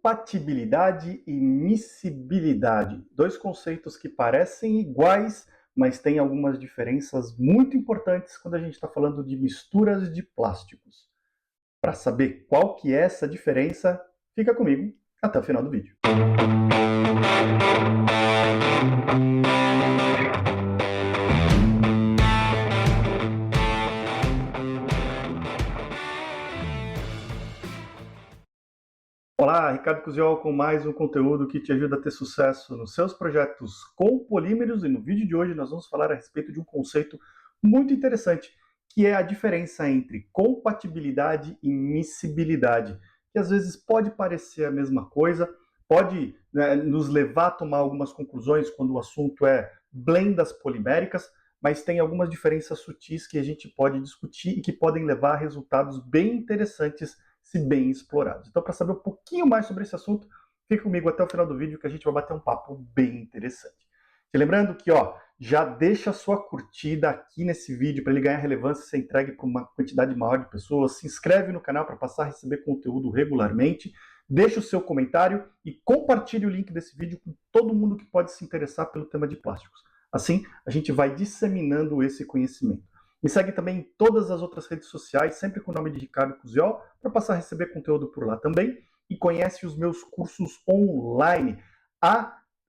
Compatibilidade e miscibilidade. Dois conceitos que parecem iguais, mas têm algumas diferenças muito importantes quando a gente está falando de misturas de plásticos. Para saber qual que é essa diferença, fica comigo até o final do vídeo. Olá, Ricardo Cusiol com mais um conteúdo que te ajuda a ter sucesso nos seus projetos com polímeros, e no vídeo de hoje nós vamos falar a respeito de um conceito muito interessante, que é a diferença entre compatibilidade e miscibilidade, que às vezes pode parecer a mesma coisa, pode nos levar a tomar algumas conclusões quando o assunto é blendas poliméricas, mas tem algumas diferenças sutis que a gente pode discutir e que podem levar a resultados bem interessantes se bem explorados. Então, para saber um pouquinho mais sobre esse assunto, fique comigo até o final do vídeo que a gente vai bater um papo bem interessante. E lembrando que, já deixa a sua curtida aqui nesse vídeo para ele ganhar relevância e ser entregue para uma quantidade maior de pessoas. Se inscreve no canal para passar a receber conteúdo regularmente. Deixa o seu comentário e compartilhe o link desse vídeo com todo mundo que pode se interessar pelo tema de plásticos. Assim, a gente vai disseminando esse conhecimento. Me segue também em todas as outras redes sociais, sempre com o nome de Ricardo Cusiol, para passar a receber conteúdo por lá também. E conhece os meus cursos online.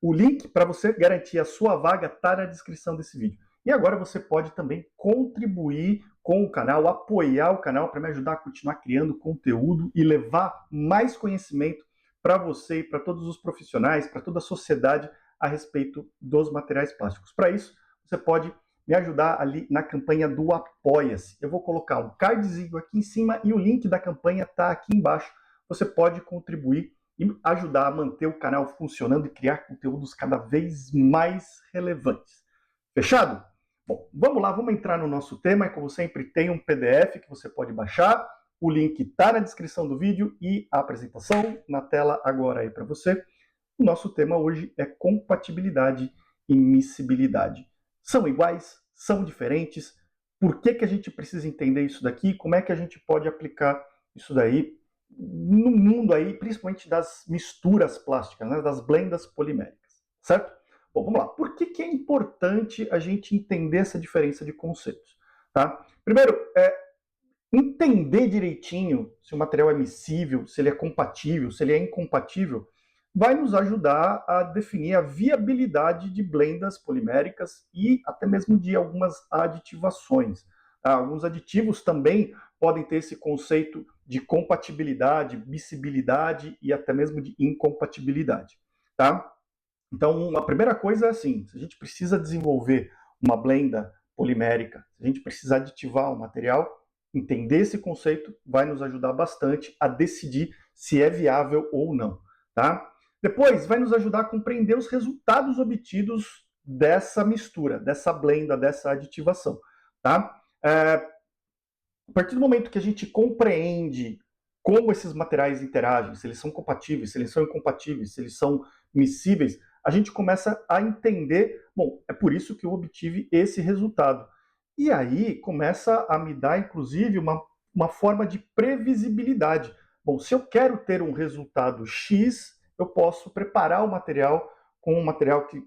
O link para você garantir a sua vaga está na descrição desse vídeo. E agora você pode também contribuir com o canal, apoiar o canal para me ajudar a continuar criando conteúdo e levar mais conhecimento para você e para todos os profissionais, para toda a sociedade a respeito dos materiais plásticos. Para isso, você pode me ajudar ali na campanha do Apoia-se. Eu vou colocar um cardzinho aqui em cima e o link da campanha está aqui embaixo. Você pode contribuir e ajudar a manter o canal funcionando e criar conteúdos cada vez mais relevantes. Fechado? Bom, vamos lá, vamos entrar no nosso tema. E como sempre, tem um PDF que você pode baixar. O link está na descrição do vídeo e a apresentação na tela agora aí para você. O nosso tema hoje é compatibilidade e miscibilidade. São iguais? São diferentes? Por que a gente precisa entender isso daqui? Como é que a gente pode aplicar isso daí no mundo aí, principalmente das misturas plásticas, né, das blendas poliméricas, certo? Bom, vamos lá. Por que é importante a gente entender essa diferença de conceitos? Tá? Primeiro, entender direitinho se o material é miscível, se ele é compatível, se ele é incompatível, vai nos ajudar a definir a viabilidade de blendas poliméricas e até mesmo de algumas aditivações. Alguns aditivos também podem ter esse conceito de compatibilidade, miscibilidade e até mesmo de incompatibilidade. Tá? Então, a primeira coisa é assim, se a gente precisa desenvolver uma blenda polimérica, se a gente precisa aditivar um material, entender esse conceito vai nos ajudar bastante a decidir se é viável ou não. Tá? Depois, vai nos ajudar a compreender os resultados obtidos dessa mistura, dessa blenda, dessa aditivação. Tá? A partir do momento que a gente compreende como esses materiais interagem, se eles são compatíveis, se eles são incompatíveis, se eles são miscíveis, a gente começa a entender, bom, é por isso que eu obtive esse resultado. E aí começa a me dar, inclusive, uma forma de previsibilidade. Bom, se eu quero ter um resultado X, eu posso preparar o material com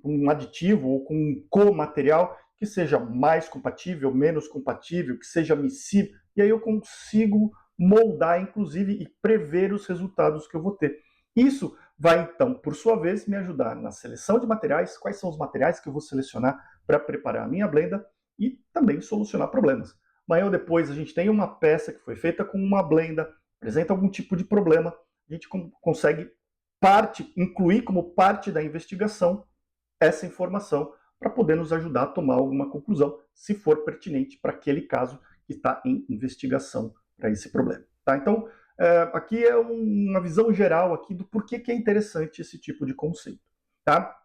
um aditivo ou com um comaterial que seja mais compatível, menos compatível, que seja miscível, e aí eu consigo moldar, inclusive, e prever os resultados que eu vou ter. Isso vai, então, por sua vez, me ajudar na seleção de materiais, quais são os materiais que eu vou selecionar para preparar a minha blenda e também solucionar problemas. Amanhã ou depois a gente tem uma peça que foi feita com uma blenda, apresenta algum tipo de problema, a gente consegue incluir como parte da investigação essa informação para poder nos ajudar a tomar alguma conclusão, se for pertinente para aquele caso que está em investigação para esse problema. Tá? Então, aqui é uma visão geral aqui do porquê que é interessante esse tipo de conceito. Tá?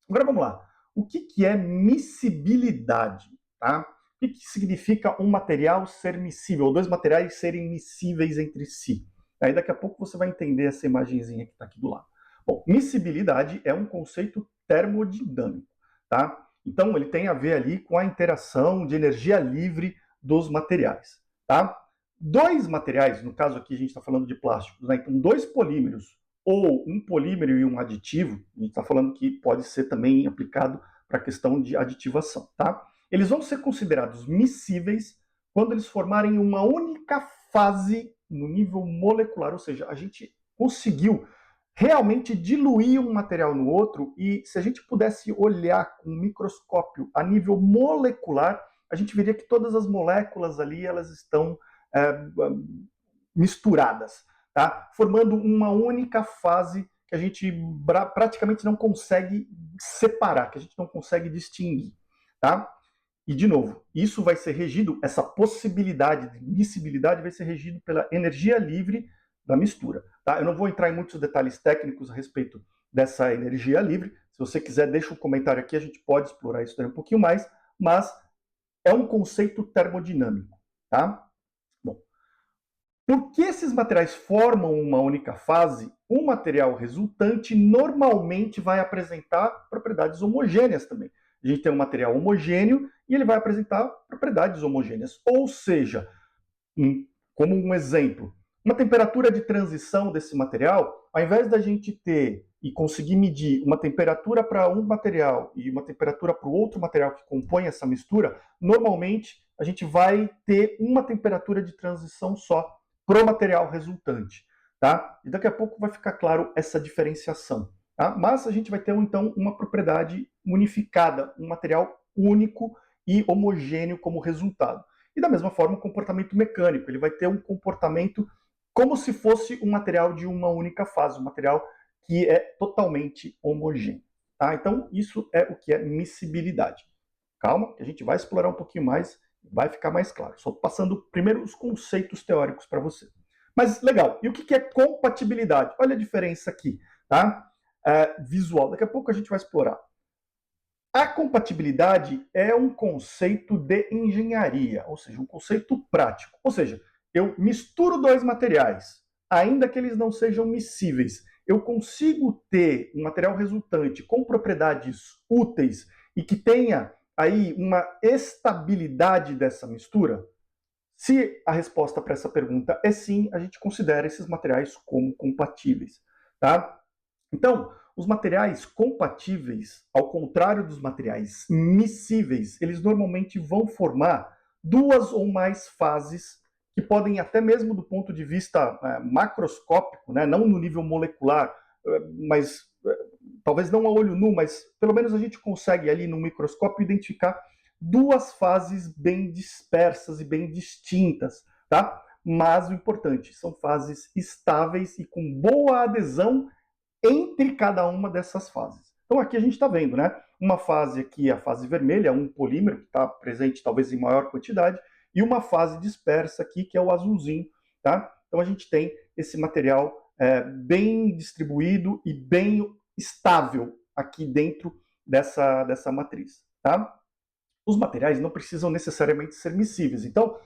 Agora vamos lá. O que é miscibilidade? Tá? O que significa um material ser miscível, ou dois materiais serem miscíveis entre si? Aí daqui a pouco você vai entender essa imagenzinha que está aqui do lado. Bom, miscibilidade é um conceito termodinâmico. Tá? Então, ele tem a ver ali com a interação de energia livre dos materiais. Tá? Dois materiais, no caso aqui a gente está falando de plásticos, né? Então dois polímeros ou um polímero e um aditivo, a gente está falando que pode ser também aplicado para a questão de aditivação, tá? Eles vão ser considerados miscíveis quando eles formarem uma única fase no nível molecular, ou seja, a gente conseguiu realmente diluir um material no outro, e se a gente pudesse olhar com um microscópio a nível molecular, a gente veria que todas as moléculas ali elas estão misturadas, tá? Formando uma única fase que a gente praticamente não consegue separar, que a gente não consegue distinguir, tá? E, de novo, isso vai ser regido, essa possibilidade de miscibilidade vai ser regido pela energia livre da mistura. Tá? Eu não vou entrar em muitos detalhes técnicos a respeito dessa energia livre. Se você quiser, deixa um comentário aqui, a gente pode explorar isso daí um pouquinho mais, mas é um conceito termodinâmico. Tá? Bom, por que esses materiais formam uma única fase? O material resultante normalmente vai apresentar propriedades homogêneas também. A gente tem um material homogêneo e ele vai apresentar propriedades homogêneas. Ou seja, como um exemplo, uma temperatura de transição desse material, ao invés da gente ter e conseguir medir uma temperatura para um material e uma temperatura para o outro material que compõe essa mistura, normalmente a gente vai ter uma temperatura de transição só para o material resultante. Tá? E daqui a pouco vai ficar claro essa diferenciação. Tá? Mas a gente vai ter, então, uma propriedade unificada, um material único e homogêneo como resultado. E da mesma forma, o comportamento mecânico, ele vai ter um comportamento como se fosse um material de uma única fase, um material que é totalmente homogêneo. Tá? Então, isso é o que é miscibilidade. Calma, que a gente vai explorar um pouquinho mais, vai ficar mais claro. Só passando primeiro os conceitos teóricos para você. Mas legal, e o que é compatibilidade? Olha a diferença aqui, tá? Visual, daqui a pouco a gente vai explorar. A compatibilidade é um conceito de engenharia, ou seja, um conceito prático. Ou seja, eu misturo dois materiais, ainda que eles não sejam miscíveis. Eu consigo ter um material resultante com propriedades úteis e que tenha aí uma estabilidade dessa mistura? Se a resposta para essa pergunta é sim, a gente considera esses materiais como compatíveis, tá? Então, os materiais compatíveis, ao contrário dos materiais miscíveis, eles normalmente vão formar duas ou mais fases que podem, até mesmo do ponto de vista macroscópico, né, não no nível molecular, mas talvez não a olho nu, mas pelo menos a gente consegue ali no microscópio identificar duas fases bem dispersas e bem distintas, tá? Mas o importante, são fases estáveis e com boa adesão entre cada uma dessas fases. Então aqui a gente está vendo, né? Uma fase aqui, a fase vermelha, um polímero que está presente talvez em maior quantidade, e uma fase dispersa aqui, que é o azulzinho, tá? Então a gente tem esse material bem distribuído e bem estável aqui dentro dessa matriz, tá? Os materiais não precisam necessariamente ser miscíveis. Então,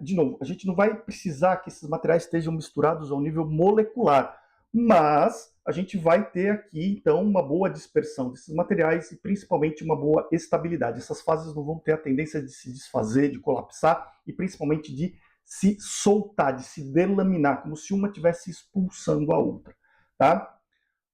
de novo, a gente não vai precisar que esses materiais estejam misturados ao nível molecular, mas a gente vai ter aqui, então, uma boa dispersão desses materiais e principalmente uma boa estabilidade. Essas fases não vão ter a tendência de se desfazer, de colapsar e principalmente de se soltar, de se delaminar, como se uma estivesse expulsando a outra. Tá?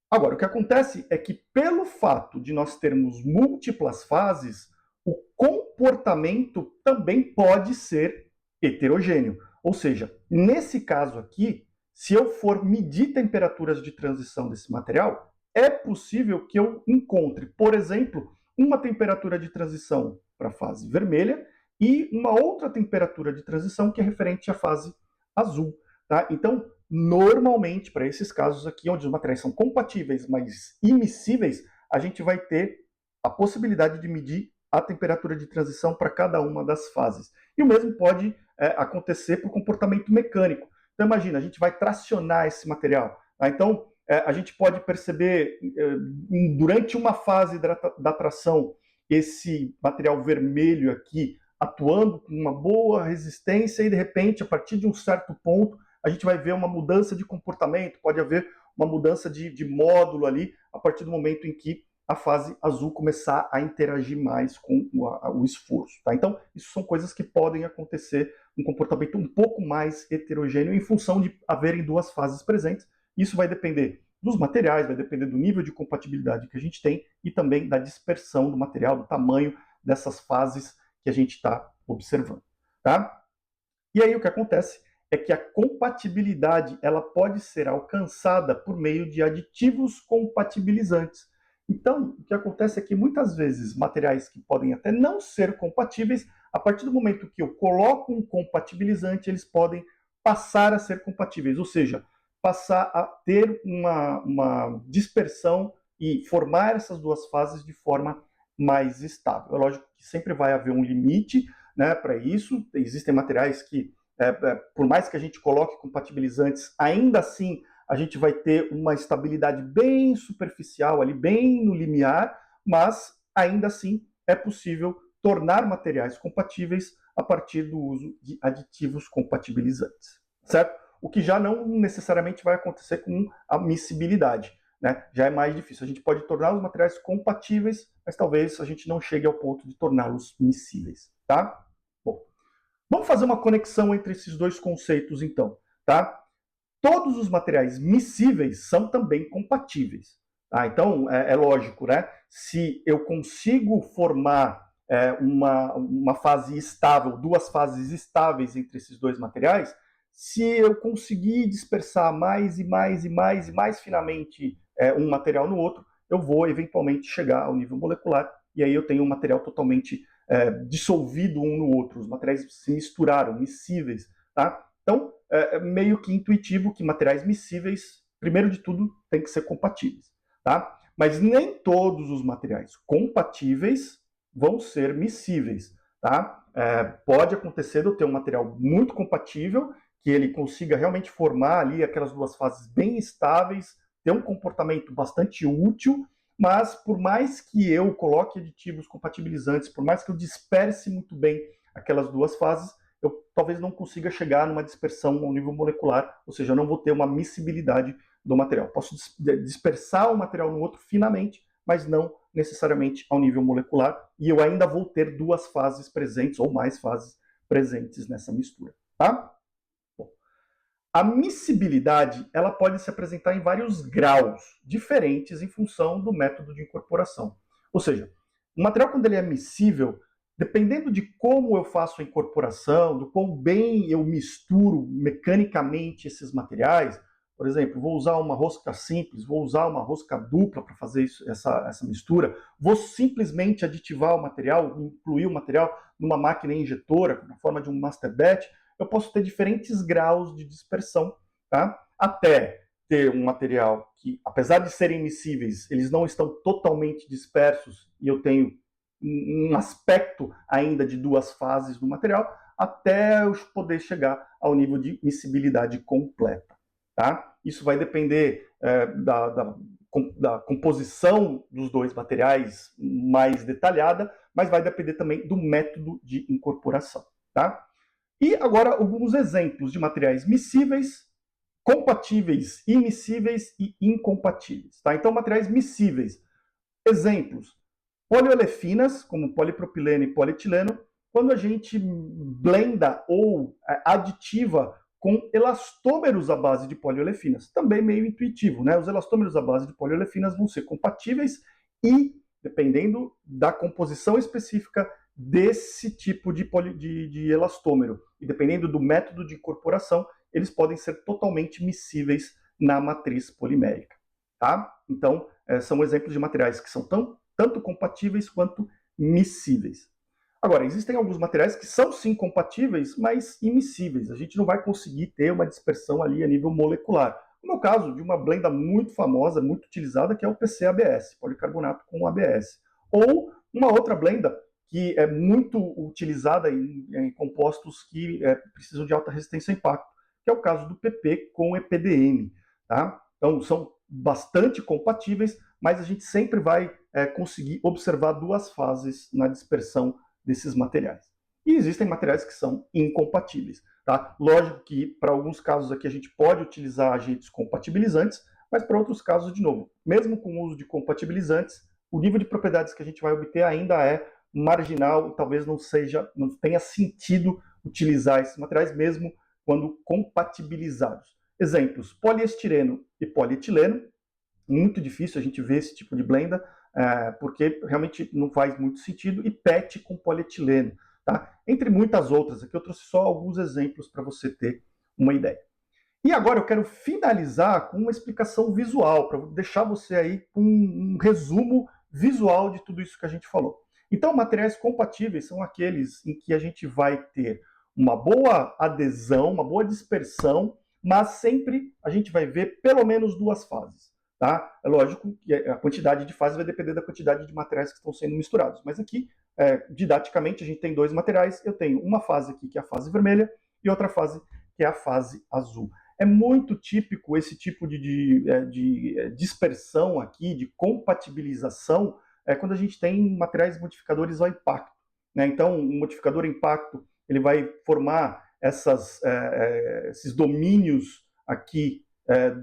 Agora, o que acontece é que, pelo fato de nós termos múltiplas fases, o comportamento também pode ser heterogêneo. Ou seja, nesse caso aqui, se eu for medir temperaturas de transição desse material, é possível que eu encontre, por exemplo, uma temperatura de transição para a fase vermelha e uma outra temperatura de transição que é referente à fase azul. Tá? Então, normalmente, para esses casos aqui, onde os materiais são compatíveis, mas immiscíveis, a gente vai ter a possibilidade de medir a temperatura de transição para cada uma das fases. E o mesmo pode acontecer por comportamento mecânico. Então, imagina, a gente vai tracionar esse material. Tá? Então, a gente pode perceber, durante uma fase da tração, esse material vermelho aqui atuando com uma boa resistência e, de repente, a partir de um certo ponto, a gente vai ver uma mudança de comportamento, pode haver uma mudança de módulo ali, a partir do momento em que a fase azul começar a interagir mais com o esforço. Tá? Então, isso são coisas que podem acontecer, um comportamento um pouco mais heterogêneo em função de haverem duas fases presentes. Isso vai depender dos materiais, vai depender do nível de compatibilidade que a gente tem e também da dispersão do material, do tamanho dessas fases que a gente está observando, tá? E aí o que acontece é que a compatibilidade ela pode ser alcançada por meio de aditivos compatibilizantes. Então, o que acontece é que muitas vezes materiais que podem até não ser compatíveis, a partir do momento que eu coloco um compatibilizante, eles podem passar a ser compatíveis, ou seja, passar a ter uma dispersão e formar essas duas fases de forma mais estável. É lógico que sempre vai haver um limite, né, para isso. Existem materiais que, por mais que a gente coloque compatibilizantes, ainda assim a gente vai ter uma estabilidade bem superficial ali, bem no limiar, mas ainda assim é possível tornar materiais compatíveis a partir do uso de aditivos compatibilizantes, certo? O que já não necessariamente vai acontecer com a miscibilidade, né? Já é mais difícil. A gente pode tornar os materiais compatíveis, mas talvez a gente não chegue ao ponto de torná-los miscíveis, tá? Bom, vamos fazer uma conexão entre esses dois conceitos, então, tá? Todos os materiais miscíveis são também compatíveis. Tá? Então, é lógico, né? Se eu consigo formar uma fase estável, duas fases estáveis entre esses dois materiais, se eu conseguir dispersar mais e mais e mais e mais finamente um material no outro, eu vou eventualmente chegar ao nível molecular e aí eu tenho um material totalmente dissolvido um no outro. Os materiais se misturaram, miscíveis, tá? Então, é meio que intuitivo que materiais miscíveis, primeiro de tudo, tem que ser compatíveis, tá? Mas nem todos os materiais compatíveis vão ser miscíveis, tá? Pode acontecer de eu ter um material muito compatível, que ele consiga realmente formar ali aquelas duas fases bem estáveis, ter um comportamento bastante útil, mas por mais que eu coloque aditivos compatibilizantes, por mais que eu disperse muito bem aquelas duas fases, eu talvez não consiga chegar numa dispersão ao nível molecular, ou seja, eu não vou ter uma miscibilidade do material. Posso dispersar o material no outro finamente, mas não necessariamente ao nível molecular, e eu ainda vou ter duas fases presentes, ou mais fases presentes nessa mistura, tá? Bom, a miscibilidade ela pode se apresentar em vários graus diferentes em função do método de incorporação. Ou seja, o material, quando ele é miscível, dependendo de como eu faço a incorporação, do quão bem eu misturo mecanicamente esses materiais, por exemplo, vou usar uma rosca simples, vou usar uma rosca dupla para fazer essa mistura, vou simplesmente aditivar o material, incluir o material numa máquina injetora, na forma de um master batch, eu posso ter diferentes graus de dispersão, tá? Até ter um material que, apesar de serem miscíveis, eles não estão totalmente dispersos e eu tenho um aspecto ainda de duas fases do material, até eu poder chegar ao nível de miscibilidade completa. Tá? Isso vai depender da composição dos dois materiais mais detalhada, mas vai depender também do método de incorporação. Tá? E agora alguns exemplos de materiais miscíveis, compatíveis, immiscíveis e incompatíveis. Tá? Então, materiais miscíveis. Exemplos: poliolefinas, como polipropileno e polietileno, quando a gente blenda ou aditiva com elastômeros à base de poliolefinas. Também meio intuitivo, né? Os elastômeros à base de poliolefinas vão ser compatíveis e, dependendo da composição específica desse tipo de elastômero, e dependendo do método de incorporação, eles podem ser totalmente miscíveis na matriz polimérica. Tá? Então, são exemplos de materiais que são tanto compatíveis quanto miscíveis. Agora, existem alguns materiais que são sim compatíveis, mas immiscíveis. A gente não vai conseguir ter uma dispersão ali a nível molecular. Como é o caso de uma blenda muito famosa, muito utilizada, que é o PCABS, policarbonato com ABS. Ou uma outra blenda que é muito utilizada em compostos que precisam de alta resistência a impacto, que é o caso do PP com EPDM. Tá? Então, são bastante compatíveis, mas a gente sempre vai conseguir observar duas fases na dispersão desses materiais. E existem materiais que são incompatíveis. Tá? Lógico que para alguns casos aqui a gente pode utilizar agentes compatibilizantes, mas para outros casos, de novo, mesmo com o uso de compatibilizantes, o nível de propriedades que a gente vai obter ainda é marginal, talvez não tenha sentido utilizar esses materiais mesmo quando compatibilizados. Exemplos: poliestireno e polietileno, muito difícil a gente ver esse tipo de blenda, porque realmente não faz muito sentido, e PET com polietileno, tá? Entre muitas outras, aqui eu trouxe só alguns exemplos para você ter uma ideia. E agora eu quero finalizar com uma explicação visual, para deixar você aí com um resumo visual de tudo isso que a gente falou. Então, materiais compatíveis são aqueles em que a gente vai ter uma boa adesão, uma boa dispersão, mas sempre a gente vai ver pelo menos duas fases. Tá? É lógico que a quantidade de fases vai depender da quantidade de materiais que estão sendo misturados. Mas aqui, didaticamente, a gente tem dois materiais. Eu tenho uma fase aqui, que é a fase vermelha, e outra fase, que é a fase azul. É muito típico esse tipo de dispersão aqui, de compatibilização, quando a gente tem materiais modificadores ao impacto. Né? Então, o modificador impacto ele vai formar esses domínios aqui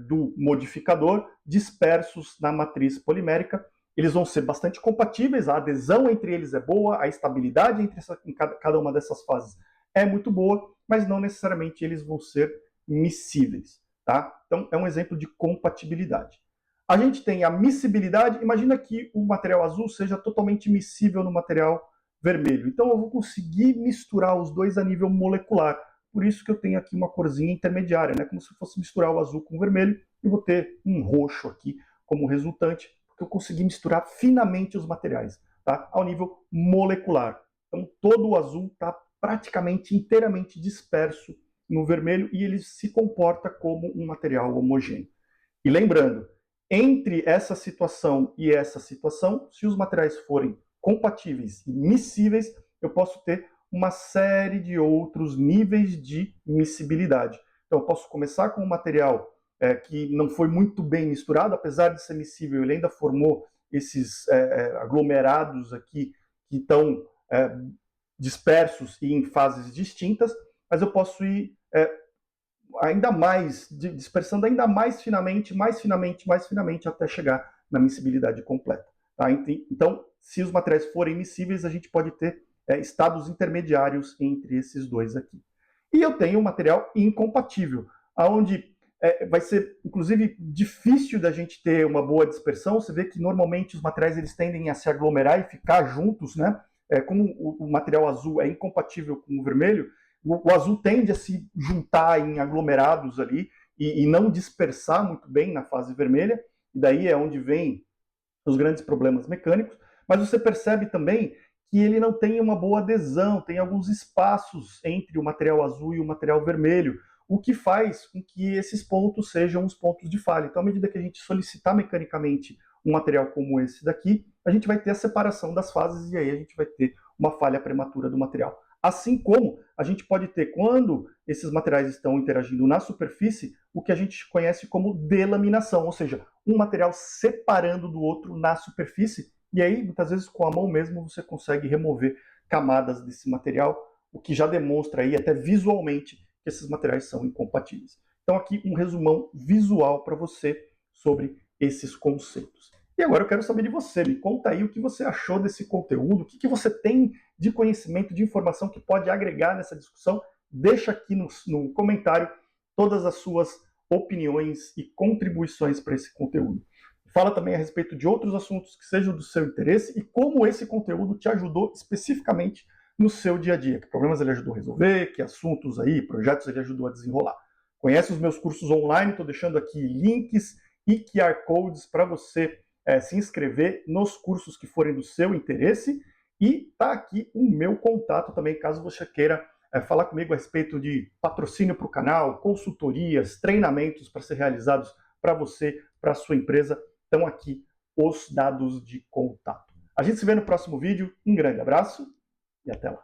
do modificador dispersos na matriz polimérica. Eles vão ser bastante compatíveis, a adesão entre eles é boa, a estabilidade em cada uma dessas fases é muito boa, mas não necessariamente eles vão ser miscíveis. Tá? Então, é um exemplo de compatibilidade. A gente tem a miscibilidade. Imagina que o material azul seja totalmente miscível no material vermelho. Então, eu vou conseguir misturar os dois a nível molecular. Por isso que eu tenho aqui uma corzinha intermediária, né? Como se fosse misturar o azul com o vermelho, e vou ter um roxo aqui como resultante, porque eu consegui misturar finamente os materiais, tá? Ao nível molecular. Então, todo o azul está praticamente inteiramente disperso no vermelho e ele se comporta como um material homogêneo. E lembrando, entre essa situação e essa situação, se os materiais forem compatíveis e miscíveis, eu posso ter uma série de outros níveis de miscibilidade. Então, eu posso começar com um material que não foi muito bem misturado, apesar de ser miscível, ele ainda formou esses aglomerados aqui que estão dispersos e em fases distintas, mas eu posso ir ainda mais, dispersando ainda mais finamente, até chegar na miscibilidade completa. Tá? Então, se os materiais forem miscíveis, a gente pode ter estados intermediários entre esses dois aqui. E eu tenho um material incompatível, onde vai ser, inclusive, difícil da gente ter uma boa dispersão. Você vê que, normalmente, os materiais eles tendem a se aglomerar e ficar juntos, né? Como o material azul é incompatível com o vermelho, o azul tende a se juntar em aglomerados ali e não dispersar muito bem na fase vermelha, e daí é onde vem os grandes problemas mecânicos, mas você percebe também que ele não tem uma boa adesão, tem alguns espaços entre o material azul e o material vermelho, o que faz com que esses pontos sejam os pontos de falha. Então, à medida que a gente solicitar mecanicamente um material como esse daqui, a gente vai ter a separação das fases e aí a gente vai ter uma falha prematura do material. Assim como a gente pode ter, quando esses materiais estão interagindo na superfície, o que a gente conhece como delaminação, ou seja, um material separando do outro na superfície, e aí, muitas vezes, com a mão mesmo, você consegue remover camadas desse material, o que já demonstra aí, até visualmente, que esses materiais são incompatíveis. Então, aqui um resumão visual para você sobre esses conceitos. E agora eu quero saber de você, me conta aí o que você achou desse conteúdo, o que você tem de conhecimento, de informação que pode agregar nessa discussão. Deixa aqui no comentário todas as suas opiniões e contribuições para esse conteúdo. Fala também a respeito de outros assuntos que sejam do seu interesse e como esse conteúdo te ajudou especificamente no seu dia a dia. Que problemas ele ajudou a resolver, que assuntos aí, projetos ele ajudou a desenrolar. Conhece os meus cursos online, estou deixando aqui links e QR Codes para você se inscrever nos cursos que forem do seu interesse. E está aqui o meu contato também, caso você queira falar comigo a respeito de patrocínio para o canal, consultorias, treinamentos para ser realizados para você, para a sua empresa. Estão aqui os dados de contato. A gente se vê no próximo vídeo. Um grande abraço e até lá.